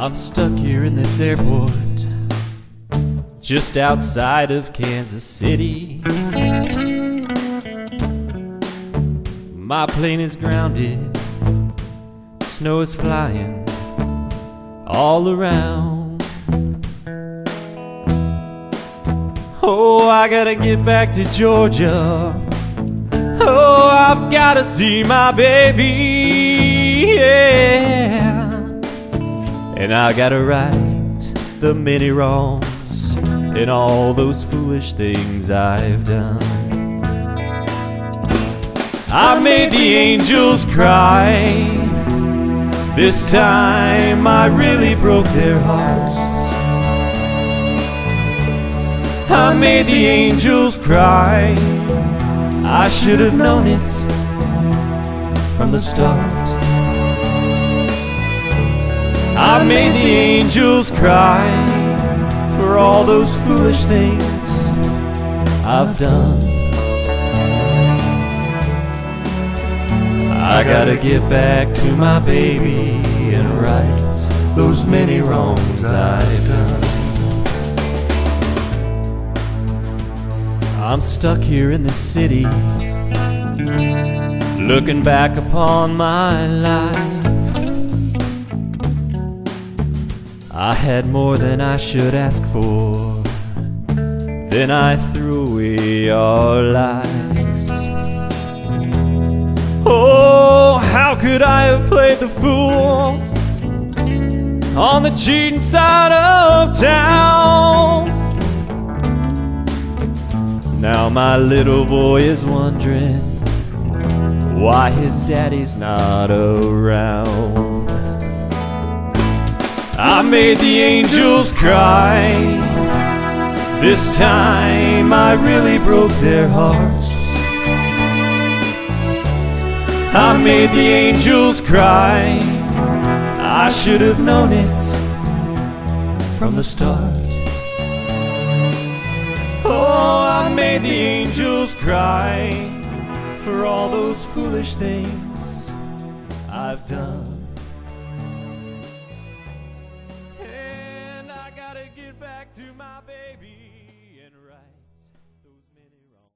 I'm stuck here in this airport just outside of Kansas City. My plane is grounded, snow is flying all around. Oh, I gotta get back to Georgia. Oh, I've gotta see my baby, yeah. And I gotta right the many wrongs and all those foolish things I've done. I made the angels cry. This time I really broke their hearts. I made the angels cry. I should have known it from the start. I made the angels cry for all those foolish things I've done. I gotta get back to my baby and right those many wrongs I've done. I'm stuck here in this city, looking back upon my life. I had more than I should ask for, then I threw away our lives. Oh, how could I have played the fool on the cheating side of town? Now my little boy is wondering why his daddy's not around. I made the angels cry. This time I really broke their hearts. I made the angels cry. I should have known it from the start. Oh, I made the angels cry for all those foolish things I've done. And I gotta get back to my baby and right those many wrongs.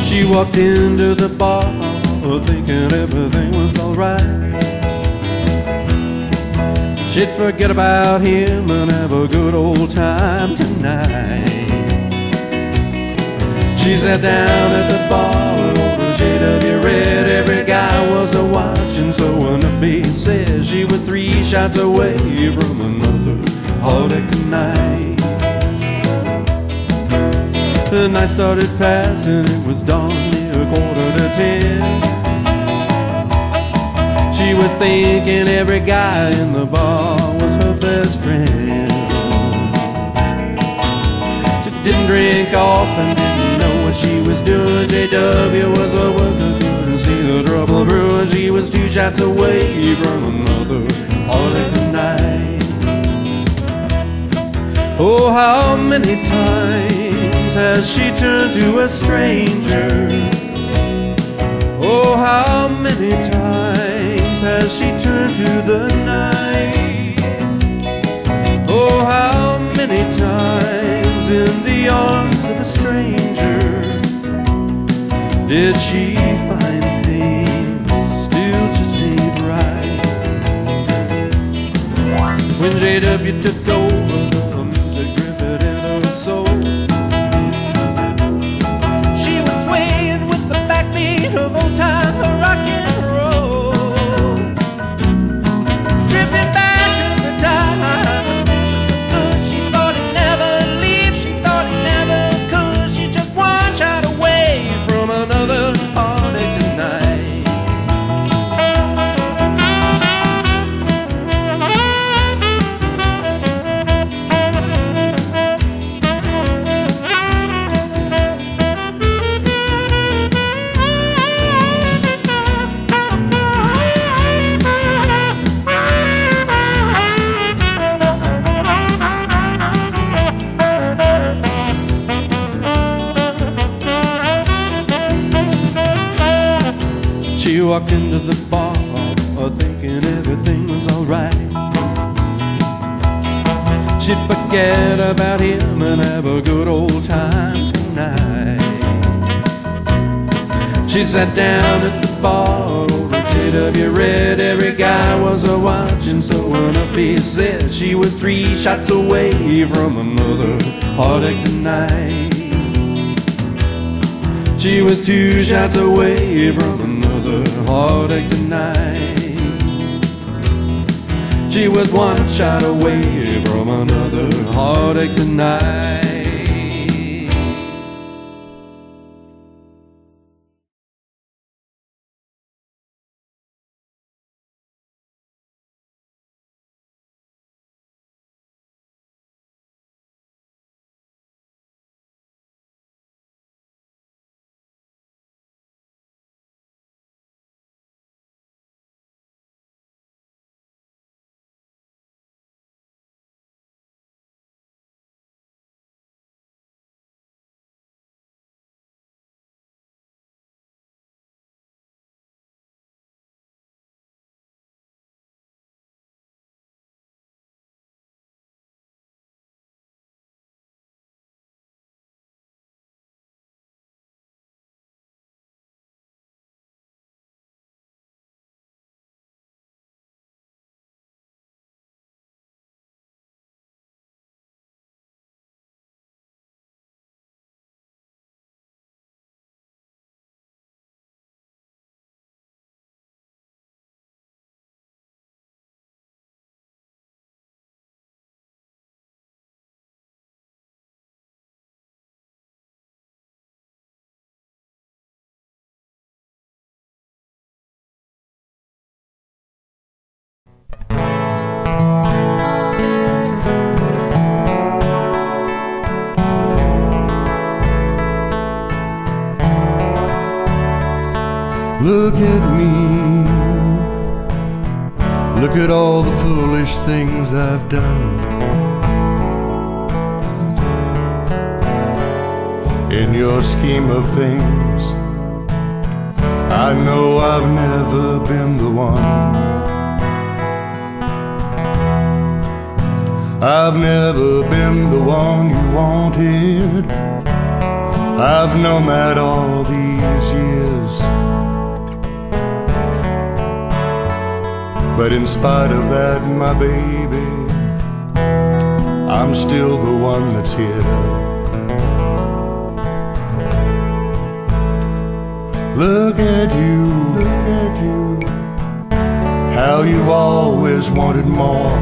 She walked into the bar thinking everything was alright. She'd forget about him and have a good old time tonight. She sat down at the bar with a shade of your red. Every guy was a-watching, so when the beat said she was 3 shots away from another heartache night. The night started passing, it was darn near 9:45. She was thinking every guy in the bar was her best friend. She didn't drink often, didn't know what she was doing. JW was a worker, couldn't see the trouble brewing. She she was 2 shots away from another heartache tonight. Oh, how many times has she turned to a stranger? Oh, how many times has she turned to the night? Oh, how many times in the arms of a stranger did she find things still just ain't right? When JW took over, the music drifted in her soul. She was swaying with the backbeat of old time rock and roll, drifting back to the time when things were so good. She thought he'd never leave, she thought he never could. She's just 1 shot away from another heartache tonight. She walked into the bar thinking everything was alright. She'd forget about him and have a good old time tonight. She sat down at the bar, ordered JW red. Every guy was a-watching, so when a piece said she was 3 shots away from another heartache tonight. She was 2 shots away from another heartache tonight. She was 1 shot away from another heartache tonight. Look at me, look at all the foolish things I've done. In your scheme of things, I know I've never been the one. I've never been the one you wanted. I've known that all these years. But in spite of that, my baby, I'm still the one that's here. Look at you, how you always wanted more.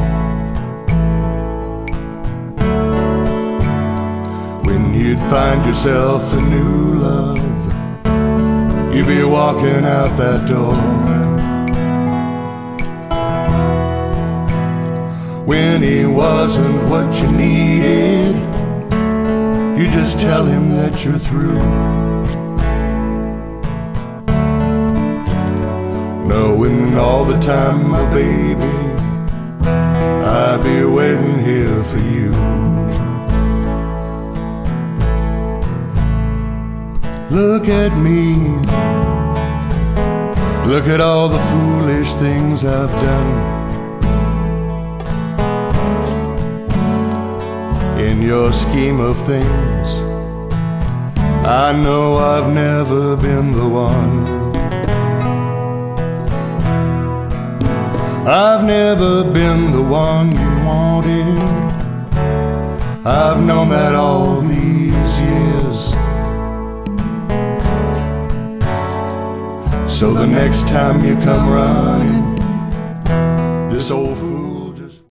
When you'd find yourself a new love, you'd be walking out that door. When he wasn't what you needed, you just tell him that you're through. No knowing all the time, my baby, I'll be waiting here for you. Look at me, look at all the foolish things I've done. In your scheme of things, I know I've never been the one. I've never been the one you wanted. I've known that all these years. So the next time you come running, this old fool